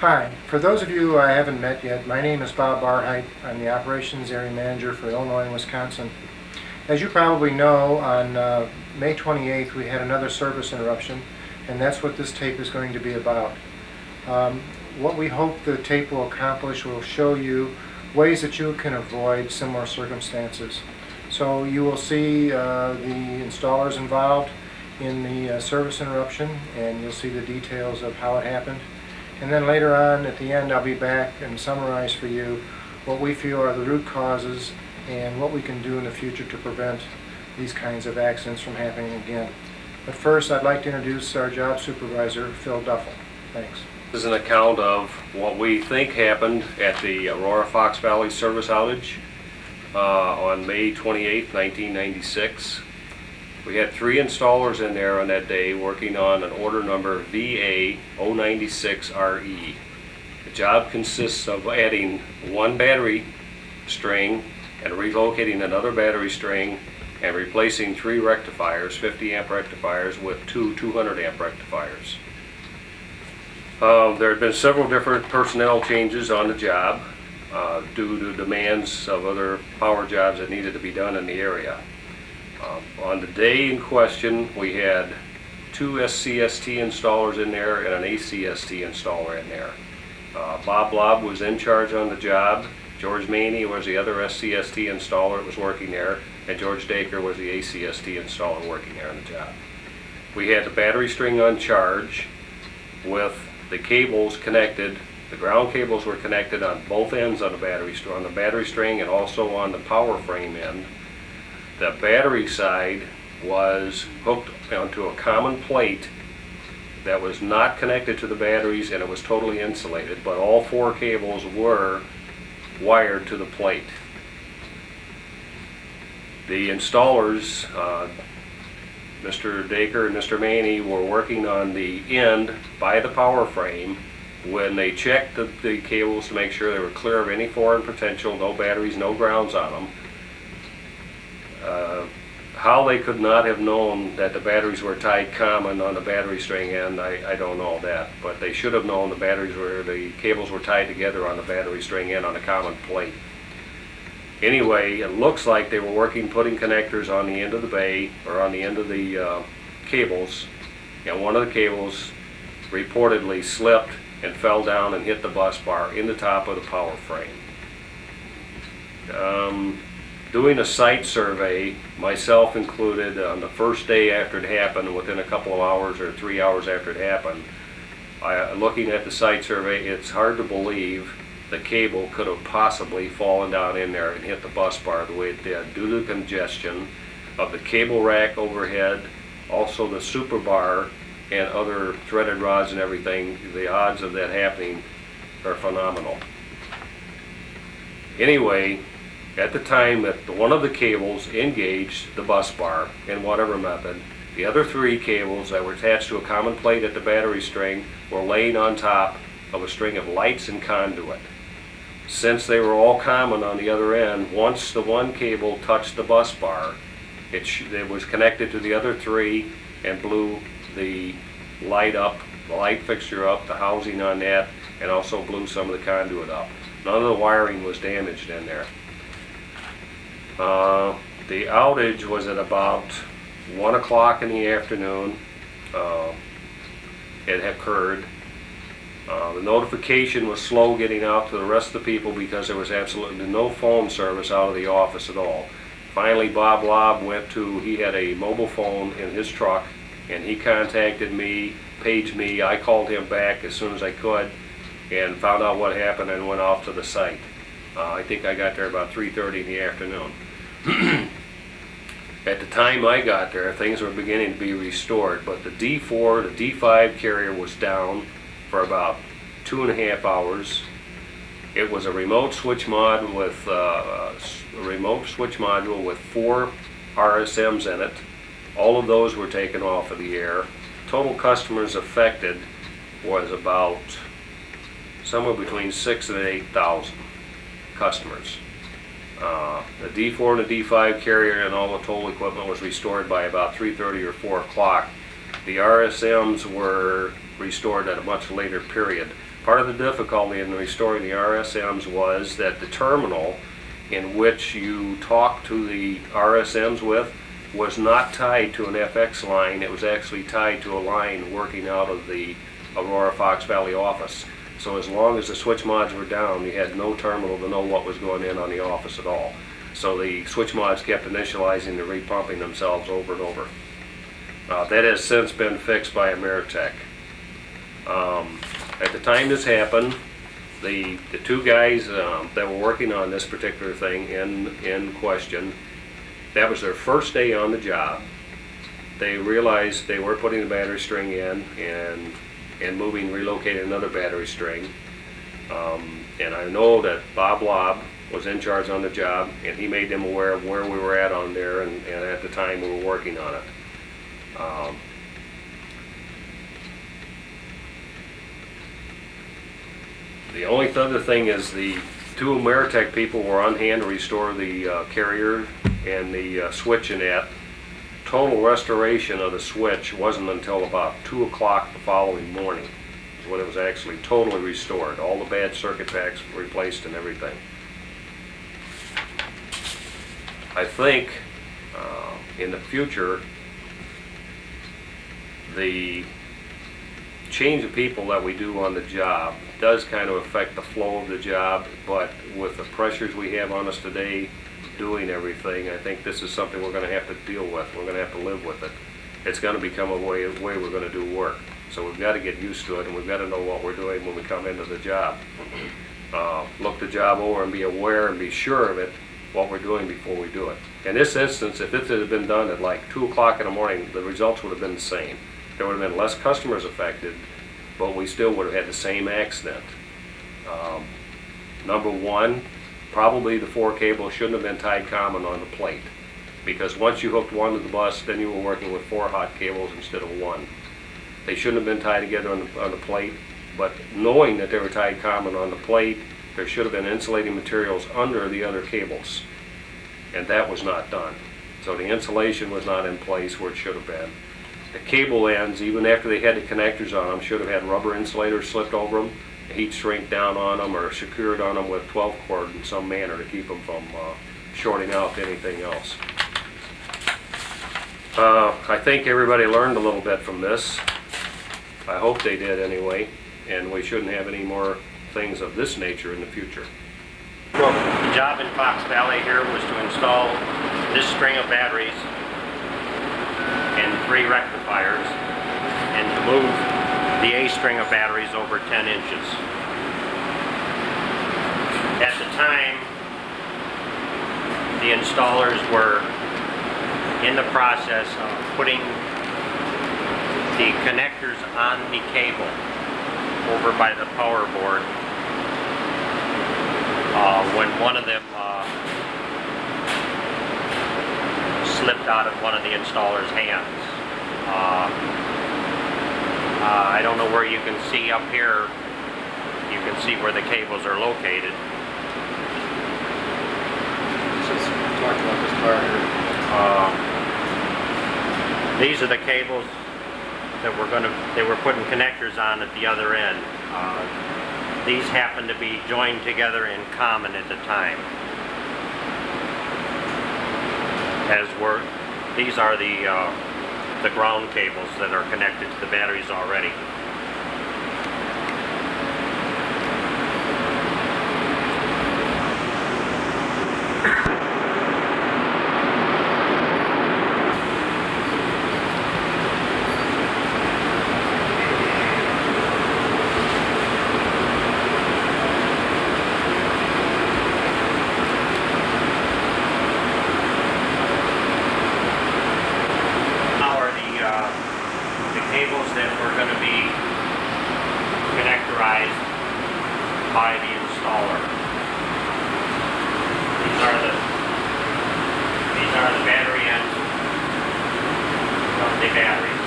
Hi, for those of you I haven't met yet, my name is Bob Barheit. I'm the Operations Area Manager for Illinois and Wisconsin. As you probably know, on May 28th we had another service interruption, and that's what this tape is going to be about. What we hope the tape will accomplish will show you ways that you can avoid similar circumstances. So you will see the installers involved in the service interruption, and you'll see the details of how it happened. And then later on at the end I'll be back and summarize for you what we feel are the root causes and what we can do in the future to prevent these kinds of accidents from happening again. But first I'd like to introduce our job supervisor, Phil Duffel. Thanks. This is an account of what we think happened at the Aurora Fox Valley service outage on May 28, 1996. We had 3 installers in there on that day working on an order number VA096RE. The job consists of adding one battery string and relocating another battery string and replacing 3 rectifiers, 50 amp rectifiers, with 2 200 amp rectifiers. There have been several different personnel changes on the job due to demands of other power jobs that needed to be done in the area. On the day in question, we had 2 SCST installers in there and an ACST installer in there. Bob Lobb was in charge on the job. George Maney was the other SCST installer that was working there, and George Dacre was the ACST installer working there on the job. We had the battery string on charge with the cables connected. The ground cables were connected on both ends of the battery string and also on the power frame end. The battery side was hooked onto a common plate that was not connected to the batteries, and it was totally insulated, but all 4 cables were wired to the plate. The installers, Mr. Dacre and Mr. Maney, were working on the end by the power frame when they checked the cables to make sure they were clear of any foreign potential, no batteries, no grounds on them. How they could not have known that the batteries were tied common on the battery string end, I don't know that, but they should have known the cables were tied together on the battery string end on a common plate. Anyway, it looks like they were putting connectors on the end of the bay, or on the end of the cables, and one of the cables reportedly slipped and fell down and hit the bus bar in the top of the power frame. Doing a site survey, myself included, on the first day after it happened, within a couple of hours or 3 hours after it happened, looking at the site survey, it's hard to believe the cable could have possibly fallen down in there and hit the bus bar the way it did, due to the congestion of the cable rack overhead, also the super bar and other threaded rods and everything. The odds of that happening are phenomenal. Anyway, at the time that one of the cables engaged the bus bar in whatever method, the other 3 cables that were attached to a common plate at the battery string were laying on top of a string of lights and conduit. Since they were all common on the other end, once the one cable touched the bus bar, it was connected to the other 3 and blew the light fixture up, the housing on that, and also blew some of the conduit up. None of the wiring was damaged in there. The outage was at about 1 o'clock in the afternoon. It occurred. The notification was slow getting out to the rest of the people because there was absolutely no phone service out of the office at all. Finally, Bob Lobb he had a mobile phone in his truck, and he contacted me, paged me. I called him back as soon as I could and found out what happened and went off to the site. I think I got there about 3:30 in the afternoon. At the time I got there, things were beginning to be restored, but the D4, the D5 carrier was down for about 2.5 hours. It was a remote switch module with 4 RSMs in it. All of those were taken off of the air. Total customers affected was about somewhere between 6,000 and 8,000 customers. The D4 and the D5 carrier and all the total equipment was restored by about 3:30 or 4 o'clock. The RSMs were restored at a much later period, Part of the difficulty in restoring the RSMs was that the terminal in which you talk to the RSMs with was not tied to an FX line. It was actually tied to a line working out of the Aurora Fox Valley office. So as long as the switch mods were down, you had no terminal to know what was going in on the office at all. So the switch mods kept initializing and repumping themselves over and over. That has since been fixed by Ameritech. At the time this happened, the two guys that were working on this particular thing in question, that was their first day on the job. They realized they were putting the battery string in and relocating another battery string. And I know that Bob Lobb was in charge on the job, and he made them aware of where we were at on there, and at the time we were working on it. The only other thing is the two Ameritech people were on hand to restore the carrier and the switch in that. Total restoration of the switch wasn't until about 2 o'clock the following morning, is when it was actually totally restored. All the bad circuit packs were replaced and everything. I think in the future, the change of people that we do on the job does kind of affect the flow of the job, but with the pressures we have on us today doing everything, I think this is something we're going to have to deal with. We're going to have to live with it. It's going to become a way we're going to do work. So we've got to get used to it, and we've got to know what we're doing when we come into the job. Look the job over and be aware and be sure of it, what we're doing before we do it. In this instance, if it had been done at like 2 o'clock in the morning, the results would have been the same. There would have been less customers affected, but we still would have had the same accident. Number one, probably the 4 cables shouldn't have been tied common on the plate, because once you hooked one to the bus, then you were working with 4 hot cables instead of 1. They shouldn't have been tied together on the plate, but knowing that they were tied common on the plate, there should have been insulating materials under the other cables, and that was not done. So the insulation was not in place where it should have been. The cable ends, even after they had the connectors on them, should have had rubber insulators slipped over them, heat shrink down on them, or secured on them with 12 cord in some manner to keep them from shorting out to anything else. I think everybody learned a little bit from this. I hope they did anyway, and we shouldn't have any more things of this nature in the future. Well, the job in Fox Valley here was to install this string of batteries and 3 rectifiers, and to move the A string of batteries over 10 inches. At the time, the installers were in the process of putting the connectors on the cable over by the power board when one of them slipped out of one of the installer's hands. I don't know where you can see up here. You can see where the cables are located. Let's talk about this part here. These are the cables that they were putting connectors on at the other end. These happen to be joined together in common at the time. These are the ground cables that are connected to the batteries already. Cables that were going to be connectorized by the installer. These are the battery ends of the batteries.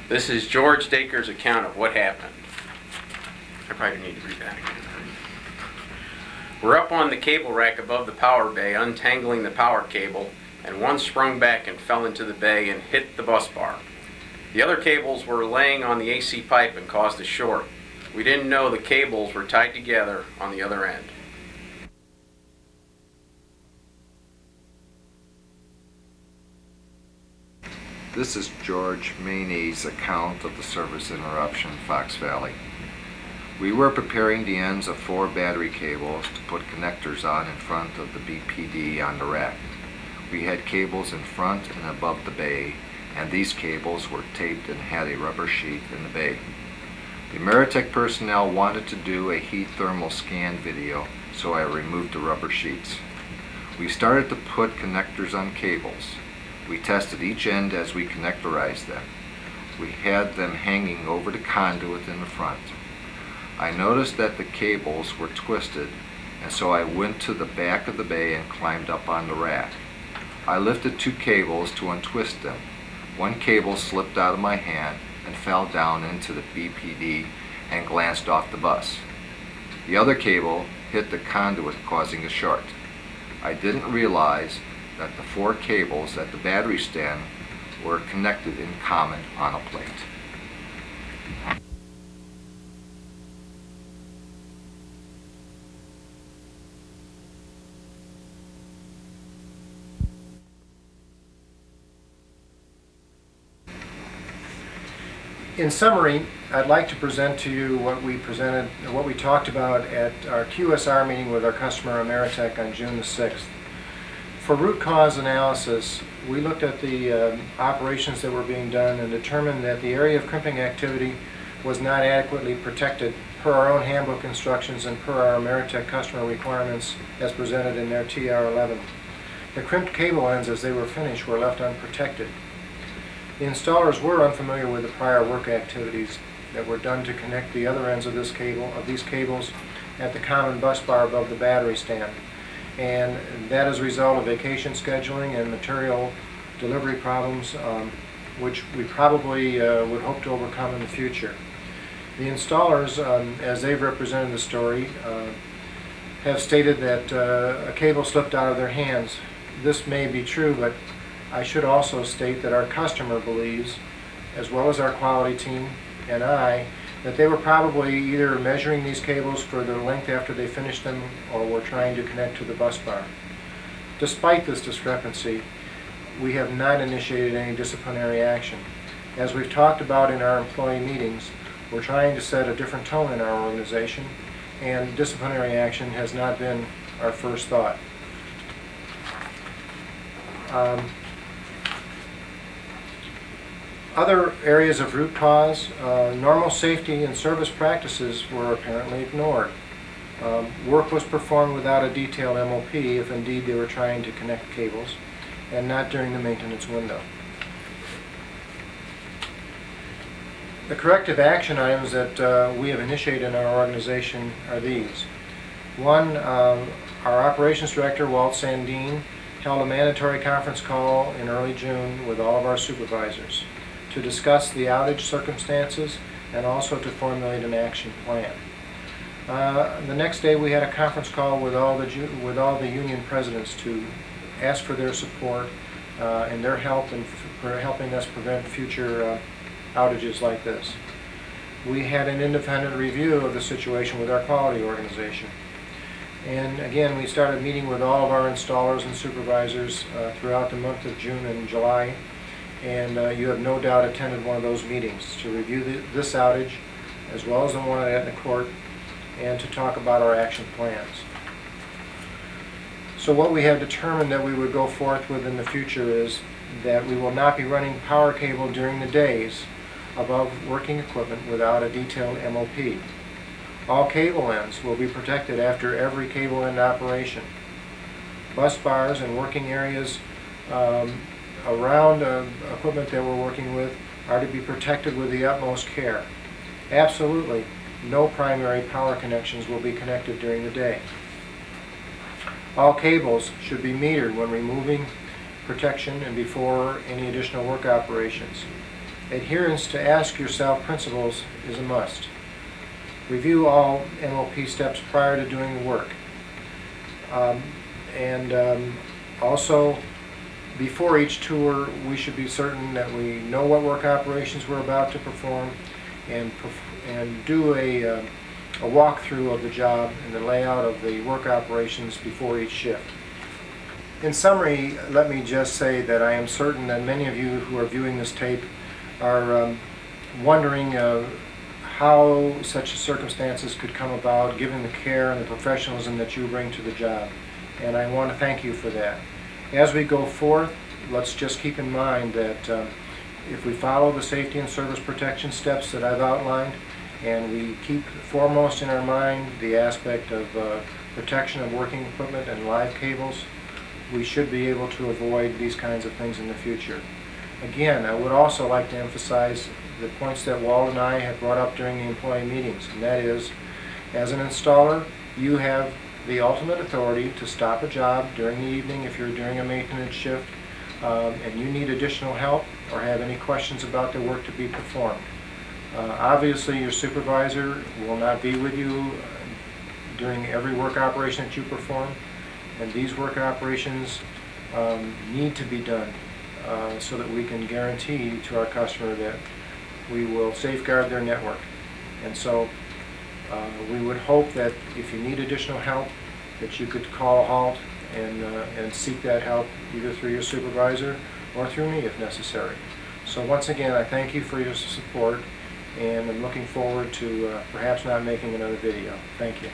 This is George Dacre's account of what happened. I probably need to read that again. We're up on the cable rack above the power bay, untangling the power cable, and one sprung back and fell into the bay and hit the bus bar. The other cables were laying on the AC pipe and caused a short. We didn't know the cables were tied together on the other end. This is George Maney's account of the service interruption in Fox Valley. We were preparing the ends of 4 battery cables to put connectors on in front of the BPD on the rack. We had cables in front and above the bay, and these cables were taped and had a rubber sheet in the bay. The Ameritech personnel wanted to do a heat thermal scan video, so I removed the rubber sheets. We started to put connectors on cables. We tested each end as we connectorized them. We had them hanging over the conduit in the front. I noticed that the cables were twisted, and so I went to the back of the bay and climbed up on the rack. I lifted 2 cables to untwist them. One cable slipped out of my hand and fell down into the BPD and glanced off the bus. The other cable hit the conduit, causing a short. I didn't realize that the 4 cables at the battery stand were connected in common on a plate. In summary, I'd like to present to you what we talked about at our QSR meeting with our customer Ameritech on June the 6th. For root cause analysis, we looked at the operations that were being done and determined that the area of crimping activity was not adequately protected per our own handbook instructions and per our Ameritech customer requirements as presented in their TR11. The crimped cable ends as they were finished were left unprotected. The installers were unfamiliar with the prior work activities that were done to connect the other ends of these cables at the common bus bar above the battery stand. And that is a result of vacation scheduling and material delivery problems, which we probably would hope to overcome in the future. The installers, as they've represented the story, have stated that a cable slipped out of their hands. This may be true, but I should also state that our customer believes, as well as our quality team and I, that they were probably either measuring these cables for their length after they finished them or were trying to connect to the bus bar. Despite this discrepancy, we have not initiated any disciplinary action. As we've talked about in our employee meetings, we're trying to set a different tone in our organization, and disciplinary action has not been our first thought. Other areas of root cause, normal safety and service practices were apparently ignored. Work was performed without a detailed MOP, if indeed they were trying to connect cables, and not during the maintenance window. The corrective action items that we have initiated in our organization are these. One, our operations director, Walt Sandine, held a mandatory conference call in early June with all of our supervisors to discuss the outage circumstances and also to formulate an action plan. The next day we had a conference call with all the union presidents to ask for their support and their help for helping us prevent future outages like this. We had an independent review of the situation with our quality organization. And again, we started meeting with all of our installers and supervisors throughout the month of June and July. And you have no doubt attended one of those meetings to review this outage as well as the one at Etna Court and to talk about our action plans. So what we have determined that we would go forth with in the future is that we will not be running power cable during the days above working equipment without a detailed MOP. All cable ends will be protected after every cable end operation. Bus bars and working areas around equipment that we're working with are to be protected with the utmost care. Absolutely no primary power connections will be connected during the day. All cables should be metered when removing protection and before any additional work operations. Adherence to ask yourself principles is a must. Review all MOP steps prior to doing the work. Also before each tour, we should be certain that we know what work operations we're about to perform and do a walkthrough of the job and the layout of the work operations before each shift. In summary, let me just say that I am certain that many of you who are viewing this tape are wondering how such circumstances could come about given the care and the professionalism that you bring to the job. And I want to thank you for that. As we go forth, let's just keep in mind that if we follow the safety and service protection steps that I've outlined, and we keep foremost in our mind the aspect of protection of working equipment and live cables, we should be able to avoid these kinds of things in the future. Again, I would also like to emphasize the points that Walt and I have brought up during the employee meetings, and that is, as an installer, you have the ultimate authority to stop a job during the evening if you're doing a maintenance shift, and you need additional help or have any questions about the work to be performed. Obviously, your supervisor will not be with you during every work operation that you perform, and these work operations need to be done so that we can guarantee to our customer that we will safeguard their network. And so we would hope that if you need additional help, that you could call a halt and seek that help either through your supervisor or through me if necessary. So once again, I thank you for your support, and I'm looking forward to perhaps not making another video. Thank you.